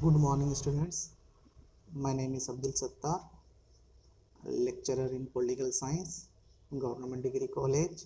Good morning, students. My name is Abdul Sattar, lecturer in Political Science, Government Degree College,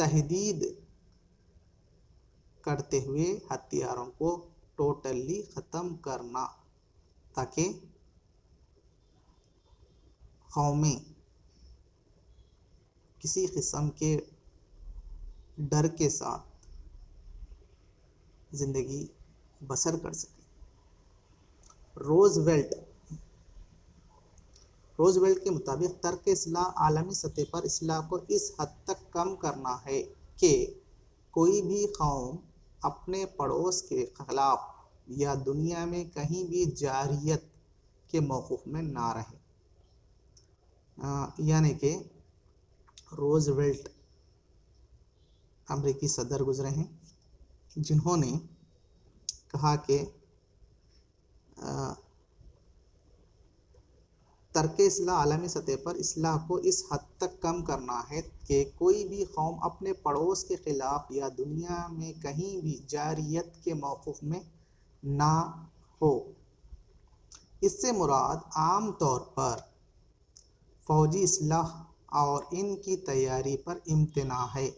تحدید کرتے ہوئے ہتھیاروں کو totally ختم کرنا، تاکہ قومیں کسی قسم کے ڈر کے ساتھ زندگی بسر کر سکیں۔ روزویلٹ کے مطابق ترک اصلاح عالمی سطح پر اصلاح کو اس حد تک کم کرنا ہے کہ کوئی بھی قوم اپنے پڑوس کے خلاف یا دنیا میں کہیں بھی جارحیت کے موقف میں نہ رہے۔ یعنی کہ روزویلٹ امریکی صدر گزرے ہیں جنہوں نے کہا کہ ترک اصلاح عالمی سطح پر اصلاح کو اس حد تک کم کرنا ہے کہ کوئی بھی قوم اپنے پڑوس کے خلاف یا دنیا میں کہیں بھی جارحیت کے موقف میں نہ ہو۔ اس سے مراد عام طور پر فوجی اصلاح اور ان کی تیاری پر امتناع ہے۔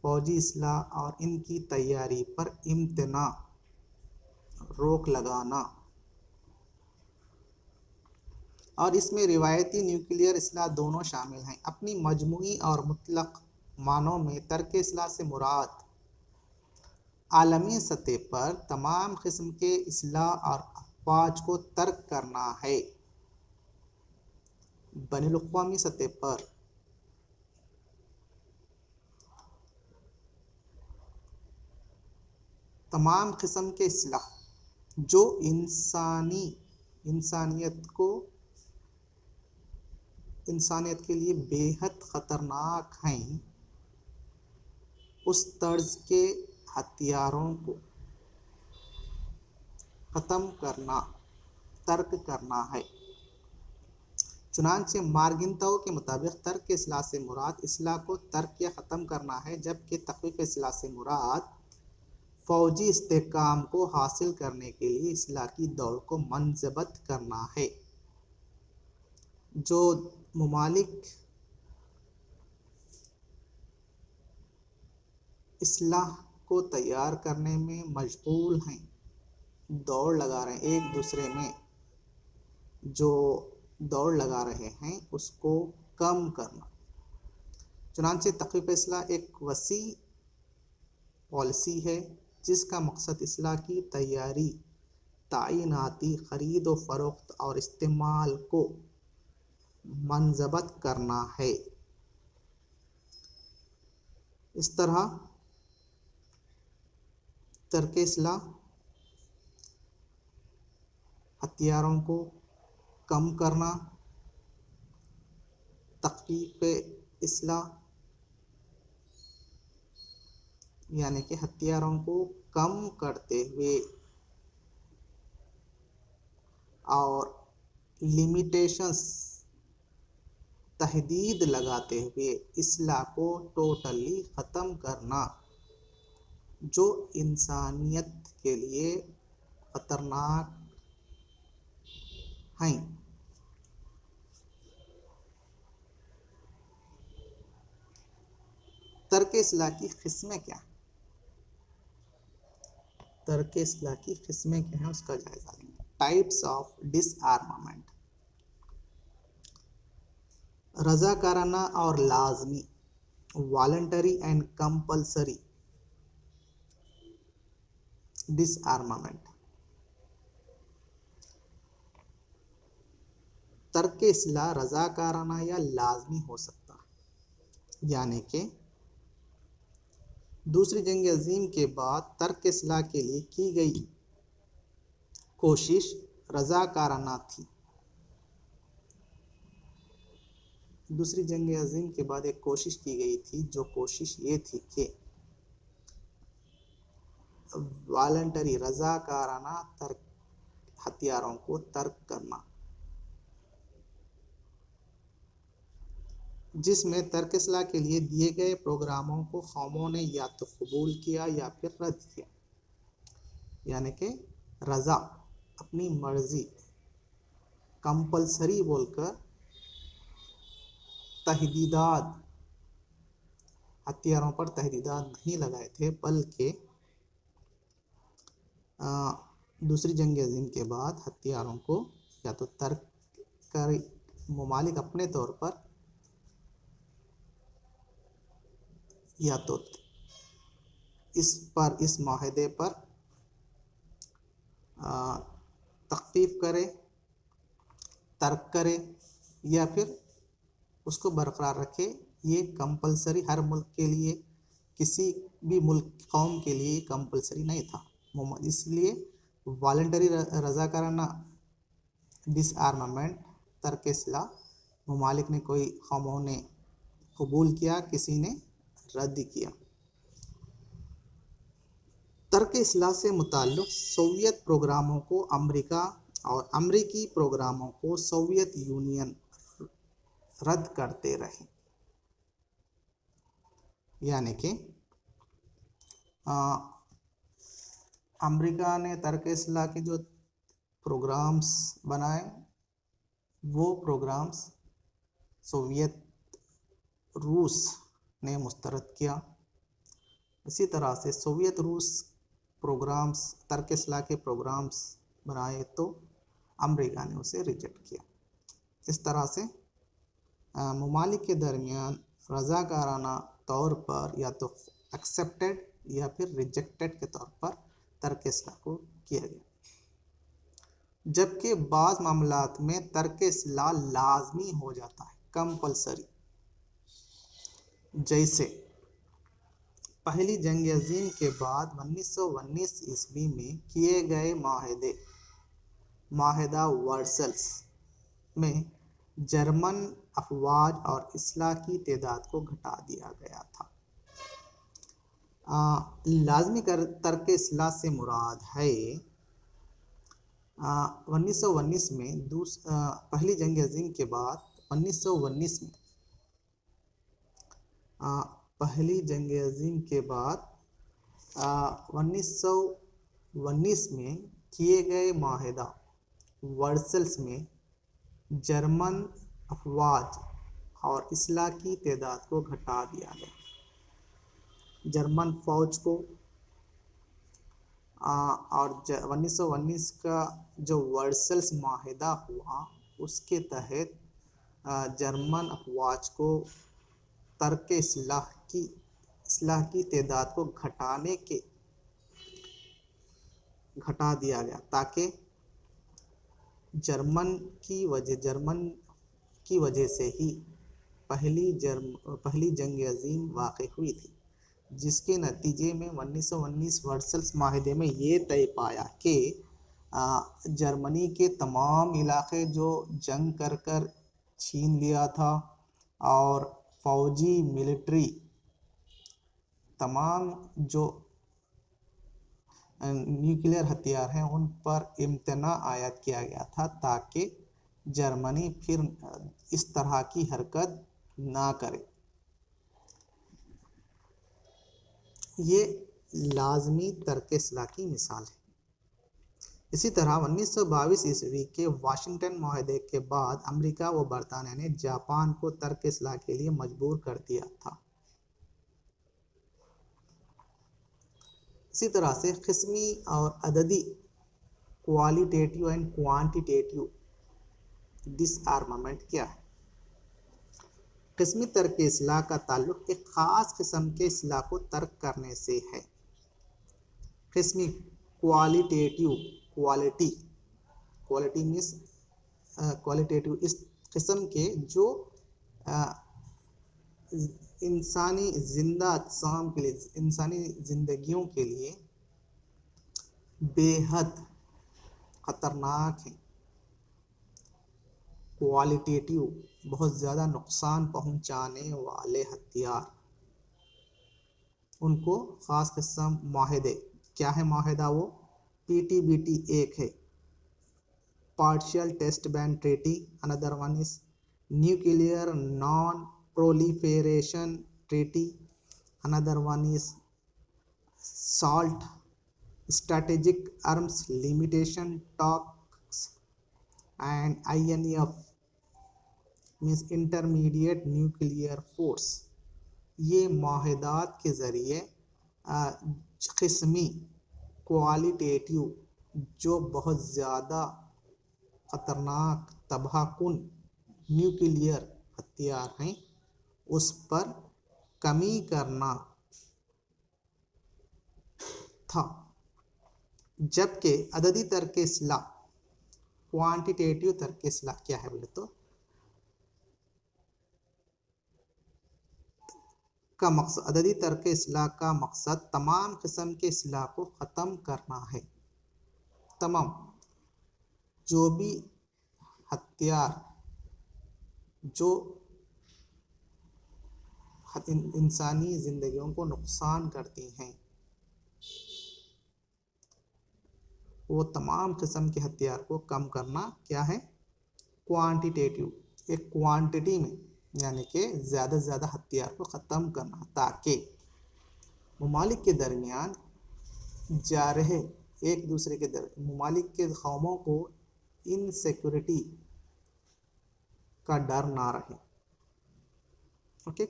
فوجی اصلاح اور ان کی تیاری پر امتناع، روک لگانا، اور اس میں روایتی نیوکلیئر اصلاح دونوں شامل ہیں۔ اپنی مجموعی اور مطلق معنوں میں ترک اصلاح سے مراد عالمی سطح پر تمام قسم کے اصلاح اور افواج کو ترک کرنا ہے۔ بین الاقوامی سطح پر تمام قسم کے اصلاح جو انسانیت کے لیے بے حد خطرناک ہیں، اس طرز کے ہتھیاروں کو ختم کرنا، ترک کرنا ہے۔ چنانچہ مارگنتاؤ کے مطابق ترک اصلاح سے مراد اصلاح کو ترک یا ختم کرنا ہے، جبکہ تخفیف اصلاح سے مراد فوجی استحکام کو حاصل کرنے کے لیے اصلاح کی دوڑ کو منضبط کرنا ہے۔ جو ممالک اصلاح کو تیار کرنے میں مشغول ہیں، دوڑ لگا رہے ہیں، ایک دوسرے میں جو دوڑ لگا رہے ہیں اس کو کم کرنا۔ چنانچہ تخفیف اصلاح ایک وسیع پالیسی ہے جس کا مقصد اصلاح کی تیاری، تعیناتی، خرید و فروخت اور استعمال کو منضبط کرنا ہے۔ اس طرح ترک اصلاح ہتھیاروں کو کم کرنا، تخفیف اصلاح یعنی کہ ہتھیاروں کو کم کرتے ہوئے اور لیمیٹیشنز، تحدید لگاتے ہوئے اصلاح کو ٹوٹلی ختم کرنا، جو انسانیت کے لیے خطرناک ہیں۔ ترک اصلاح کی قسمیں کیا ہیں؟ ترک اصلاح کی قسمیں کیا ہیں اس کا جائزہ لیں گے۔ ٹائپس آف ڈس آرمامنٹ: رضاکارانہ اور لازمی، voluntary and compulsory disarmament. ترک اصلاح رضاکارانہ یا لازمی ہو سکتا ہے، یعنی کہ دوسری جنگ عظیم کے بعد ترک اصلاح کے لیے کی گئی کوشش رضاکارانہ تھی۔ دوسری جنگ عظیم کے بعد ایک کوشش کی گئی تھی، جو کوشش یہ تھی کہ والنٹری، رضاکارانہ ہتھیاروں کو ترک کرنا، جس میں ترک اصلاح کے لیے دیے گئے پروگراموں کو قوموں نے یا تو قبول کیا یا پھر رد کیا۔ یعنی کہ رضا، اپنی مرضی، کمپلسری بول کر تحدیدات ہتھیاروں پر تحدیدات نہیں لگائے تھے، بلکہ دوسری جنگ عظیم کے بعد ہتھیاروں کو یا تو ترک کر ممالک اپنے طور پر یا تو اس معاہدے پر تخفیف کرے، ترک کرے، یا پھر اس کو برقرار رکھے۔ یہ کمپلسری ہر ملک کے لیے، کسی بھی ملک قوم کے لیے کمپلسری نہیں تھا، اس لیے والنٹری رضاکارانہ ڈس آرمامنٹ ترک اصلاح ممالک نے کوئی قوموں نے قبول کیا، کسی نے رد کیا۔ ترک اصلاح سے متعلق سوویت پروگراموں کو امریکہ اور امریکی پروگراموں کو سوویت یونین رد کرتے رہے، یعنی کہ امریکہ نے ترک اصلاح کے جو پروگرامز بنائے، وہ پروگرامز سوویت روس نے مسترد کیا۔ اسی طرح سے سوویت روس پروگرامز، ترک اصلاح کے پروگرامز بنائے تو امریکہ نے اسے ریجیکٹ کیا۔ اس طرح سے ممالک کے درمیان رضاکارانہ طور پر یا تو ایکسیپٹڈ یا پھر ریجیکٹڈ کے طور پر ترک اصلاح کو کیا گیا، جبکہ بعض معاملات میں ترک اصلاح لازمی ہو جاتا ہے، کمپلسری، جیسے پہلی جنگ عظیم کے بعد 1919 میں کیے گئے معاہدہ ورسلس میں جرمن افواج اور اسلحہ کی تعداد کو گھٹا دیا گیا تھا۔ لازمی ترک اصلاح سے مراد ہے 1919 میں پہلی جنگ عظیم کے بعد 1919 میں پہلی جنگ عظیم کے بعد 1919 میں کیے گئے معاہدہ ورسلس میں جرمن افواج اور اسلحہ کی تعداد کو گھٹا دیا گیا۔ جرمن فوج کو اور 1919 کا جو ورسلس معاہدہ ہوا، اس کے تحت جرمن افواج کو ترک اصلاح کی تعداد کو گھٹا دیا گیا، تاکہ جرمن کی وجہ سے ہی پہلی جنگ عظیم واقع ہوئی تھی، جس کے نتیجے میں 1919 ورسلس معاہدے میں یہ طے پایا کہ جرمنی کے تمام علاقے جو جنگ کر چھین لیا تھا اور فوجی ملٹری تمام جو نیوکلیئر ہتھیار ہیں ان پر امتناع عائد کیا گیا تھا، تاکہ جرمنی پھر اس طرح کی حرکت نہ کرے۔ یہ لازمی ترک اصلاح کی مثال ہے۔ اسی طرح 1922 کے واشنگٹن معاہدے کے بعد امریکہ و برطانیہ نے جاپان کو ترک اصلاح کے لیے مجبور کر دیا تھا۔ اسی طرح سے قسمی اور عددی qualitative and quantitative disarmament کیا ہے؟ قسمی ترک اصلاح کا تعلق ایک خاص قسم کے اسلحہ کو ترک کرنے سے ہے۔ قسمی کوالٹیٹیو اس قسم کے جو انسانی زندہ اجسام کے لیے، انسانی زندگیوں کے لیے بے حد خطرناک ہیں۔ کوالٹیٹیو بہت زیادہ نقصان پہنچانے والے ہتھیار، ان کو خاص قسم معاہدے کیا ہے؟ معاہدہ وہ PTBT ایک ہے، partial test ban treaty, another one is nuclear non proliferation treaty, another one is SALT strategic arms limitation talks, and INF means intermediate nuclear force. یہ معاہدات کے ذریعے قسمی کوالٹیٹیو جو بہت زیادہ خطرناک تباہ کن نیوکلیئر ہتھیار ہیں اس پر کمی کرنا تھا، جبکہ عددی ترک اصلاح کوانٹیٹیو ترک اصلاح کیا ہے بولے تو کا مقصد عددی ترک اصلاح کا مقصد تمام قسم کے اصلاح کو ختم کرنا ہے۔ تمام جو بھی ہتھیار جو انسانی زندگیوں کو نقصان کرتی ہیں وہ تمام قسم کے ہتھیار کو کم کرنا کیا ہے، کوانٹیٹیو، ایک کوانٹٹی میں یعنی کہ زیادہ سے زیادہ ہتھیار کو ختم کرنا تاکہ ممالک کے درمیان جا رہے ایک دوسرے کے ممالک کے قوموں کو انسیکورٹی کا ڈر نہ رہے۔ اوکے،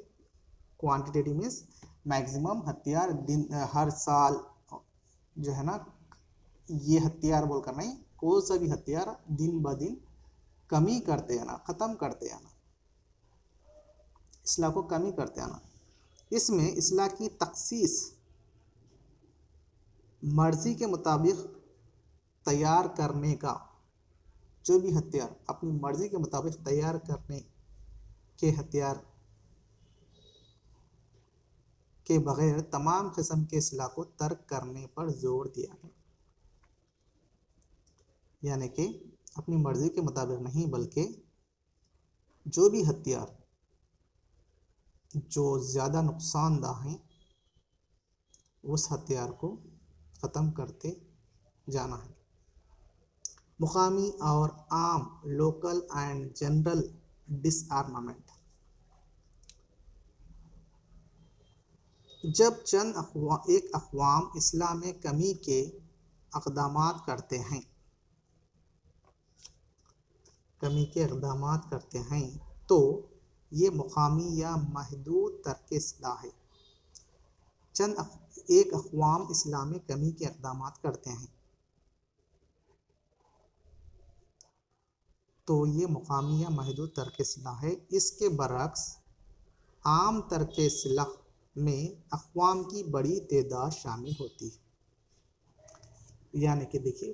کوانٹیٹیو مینس میکسیمم ہتھیار ہر سال جو ہے نا یہ ہتھیار بول کر نہیں، کوئی سا بھی ہتھیار دن بدن کمی کرتے آنا، ختم کرتے آنا، اصلاح کو کمی کرتے آنا۔ اس میں اصلاح کی تخصیص مرضی کے مطابق تیار کرنے کا، جو بھی ہتھیار اپنی مرضی کے مطابق تیار کرنے کے ہتھیار کے بغیر تمام قسم کے اصلاح کو ترک کرنے پر زور دیا گیا، یعنی کہ اپنی مرضی کے مطابق نہیں بلکہ جو بھی ہتھیار جو زیادہ نقصان دہ ہیں اس ہتھیار کو ختم کرتے جانا ہے۔ مقامی اور عام local and general disarmament, جب ایک اقوام اصلاح میں کمی کے اقدامات کرتے ہیں تو یہ مقامی یا محدود ترک اصلاح ہے۔ ایک اقوام اصلاح میں کمی کے اقدامات کرتے ہیں تو یہ مقامی یا محدود ترک اصلاح ہے۔ اس کے برعکس عام ترک اصلاح میں اقوام کی بڑی تعداد شامل ہوتی ہے، یعنی کہ دیکھیے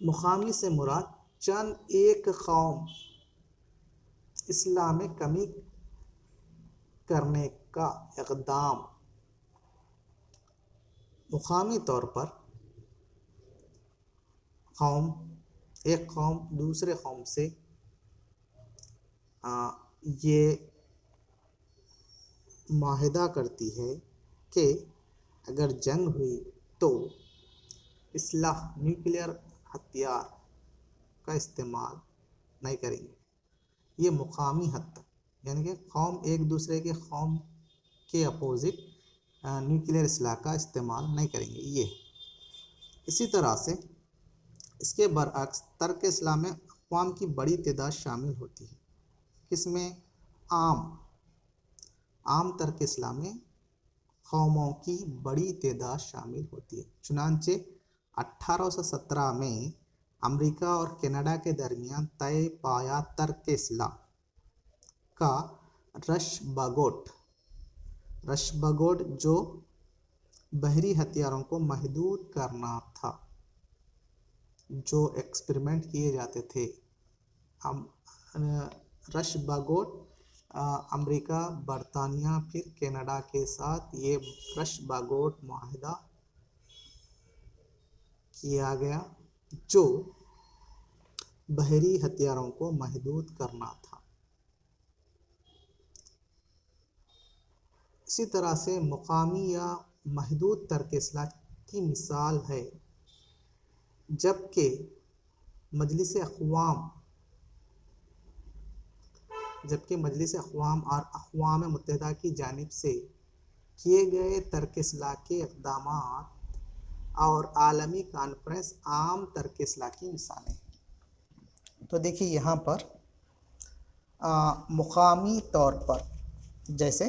مقامی سے مراد چند ایک قوم اصلاح میں کمی کرنے کا اقدام مقامی طور پر ایک قوم دوسرے قوم سے یہ معاہدہ کرتی ہے کہ اگر جنگ ہوئی تو اصلاح نیوکلیئر ہتھیار کا استعمال نہیں کریں گے۔ یہ مقامی حد تک، یعنی کہ قوم ایک دوسرے کے قوم کے اپوزٹ نیوکلیئر اصلاح کا استعمال نہیں کریں گے۔ یہ اسی طرح سے اس کے برعکس ترک اصلاح میں اقوام کی بڑی تعداد شامل ہوتی ہے۔ اس میں عام ترک اصلاح میں قوموں کی بڑی تعداد شامل ہوتی ہے۔ چنانچہ 1817 میں امریکہ اور کینیڈا کے درمیان طے پایا ترک اصلاح کا رش بگوٹ جو بحری ہتھیاروں کو محدود کرنا تھا، جو ایکسپیریمنٹ کیے جاتے تھے۔ رش بگوٹ امریکہ، برطانیہ پھر کینیڈا کے ساتھ یہ رش بگوٹ معاہدہ کیا گیا جو بحری ہتھیاروں کو محدود کرنا تھا۔ اسی طرح سے مقامی یا محدود ترک اصلاح کی مثال ہے جبکہ مجلس اقوام اور اقوام متحدہ کی جانب سے کیے گئے ترک اصلاح کے اقدامات اور عالمی کانفرنس عام ترک اصلاح کی مثالیں ہیں۔ تو دیکھیے یہاں پر مقامی طور پر جیسے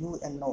UNO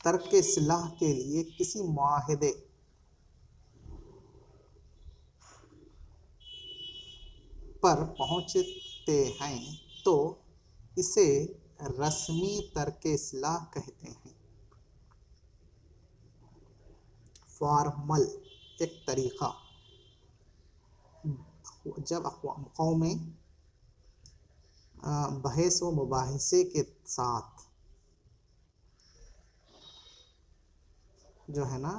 ترک اصلاح کے لیے کسی معاہدے پر پہنچتے ہیں تو اسے رسمی ترک اصلاح کہتے ہیں۔ فارمل ایک طریقہ جب قومیں بحث و مباحثے کے ساتھ جو ہے نا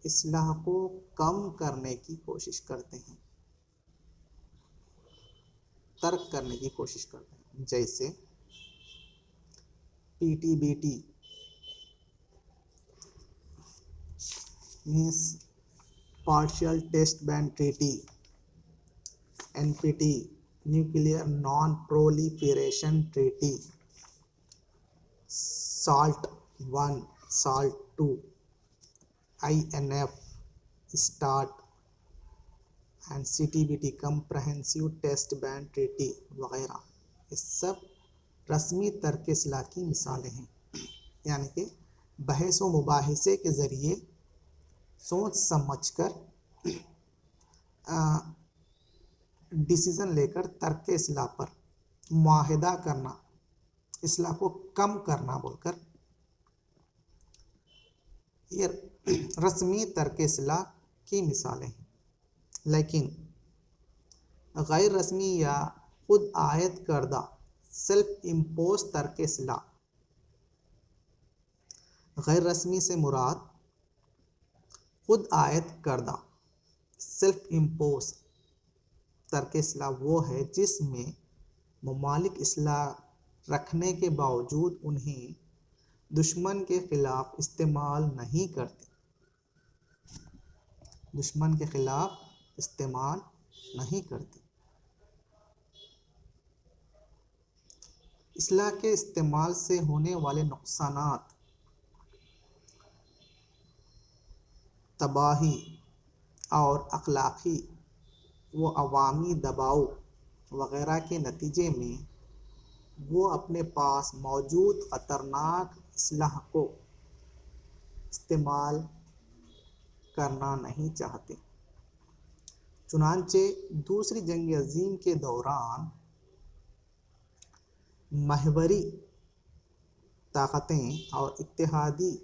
اصلاح کو کم کرنے کی کوشش کرتے ہیں، ترک کرنے کی کوشش کرتے ہیں، جیسے P T B T means partial test ban treaty، N P T nuclear non proliferation treaty, SALT 1 SALT 2، I N F START and C T B T comprehensive test ban treaty وغیرہ، یہ سب رسمی ترک اصلاح کی مثالیں ہیں، یعنی کہ بحث و مباحثے کے ذریعے سوچ سمجھ کر ڈیسیزن لے کر ترک اصلاح پر معاہدہ کرنا، اصلاح کو کم کرنا بول کر، یہ رسمی ترک اصلاح کی مثالیں ہیں۔ لیکن غیر رسمی یا خود عائد کردہ سیلف امپوز ترک اصلاح، غیر رسمی سے مراد خود عائد کردہ سیلف امپوز ترک اصلاح وہ ہے جس میں ممالک اصلاح رکھنے کے باوجود انہیں دشمن کے خلاف استعمال نہیں کرتے، دشمن کے خلاف استعمال نہیں کرتے۔ اصلاح کے استعمال سے ہونے والے نقصانات، تباہی اور اخلاقی و عوامی دباؤ وغیرہ کے نتیجے میں وہ اپنے پاس موجود خطرناک اصلاح کو استعمال کرنا نہیں چاہتے۔ چنانچہ دوسری جنگ عظیم کے دوران محوری طاقتیں اور اتحادی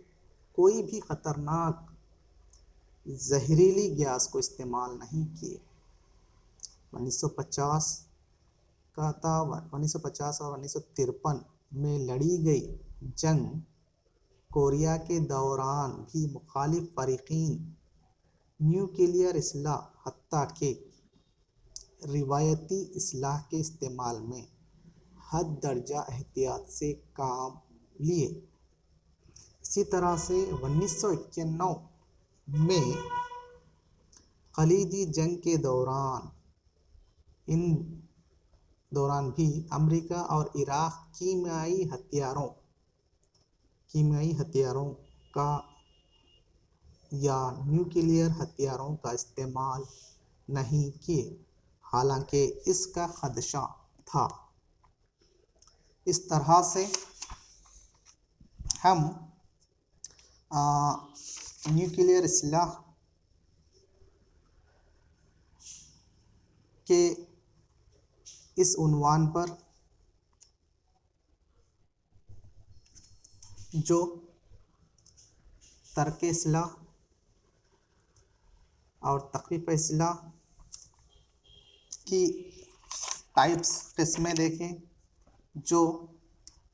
کوئی بھی خطرناک زہریلی گیس کو استعمال نہیں کیے۔ 1950 کا تھا 1950 اور 1953 میں لڑی گئی جنگ کوریا کے دوران بھی مخالف فریقین نیوکلیئر اصلاح حتیٰ کہ روایتی اصلاح کے استعمال میں حد درجہ احتیاط سے کام لیے۔ اسی طرح سے 1991 میں خلیجی جنگ کے دوران بھی امریکہ اور عراق کیمیائی ہتھیاروں کا یا نیوکلیئر ہتھیاروں کا استعمال نہیں کیے، حالانکہ اس کا خدشہ تھا۔ اس طرح سے ہم نیوکلیئر اصلاح کے اس عنوان پر جو ترک اصلاح اور تخفیف اصلاح کی ٹائپس قسمیں دیکھیں، جو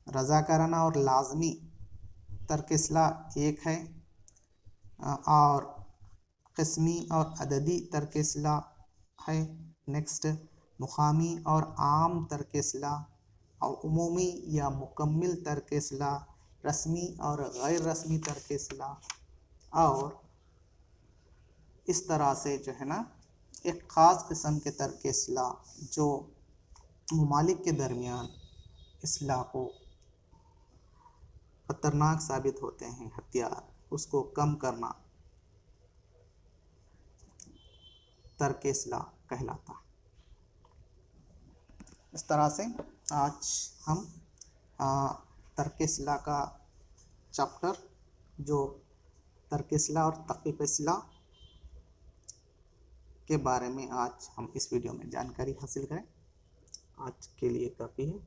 رضاکارانہ اور لازمی ترک اصلاح ایک ہے، اور قسمی اور عددی ترک اصلاح ہے۔ نیکسٹ مقامی اور عام ترک اصلاح، اور عمومی یا مکمل ترک اصلاح، رسمی اور غیر رسمی ترک اصلاح، اور اس طرح سے جو ہے نا ایک خاص قسم کے ترک اصلاح جو ممالک کے درمیان اصلاح کو خطرناک ثابت ہوتے ہیں ہتھیار، اس کو کم کرنا ترک اصلاح کہلاتا ہے۔ اس طرح سے آج ہم ترک اصلاح کا چیپٹر جو ترک اصلاح اور تخفیف اصلاح کے بارے میں آج ہم اس ویڈیو میں جانکاری حاصل کریں۔ آج کے لیے کافی ہے۔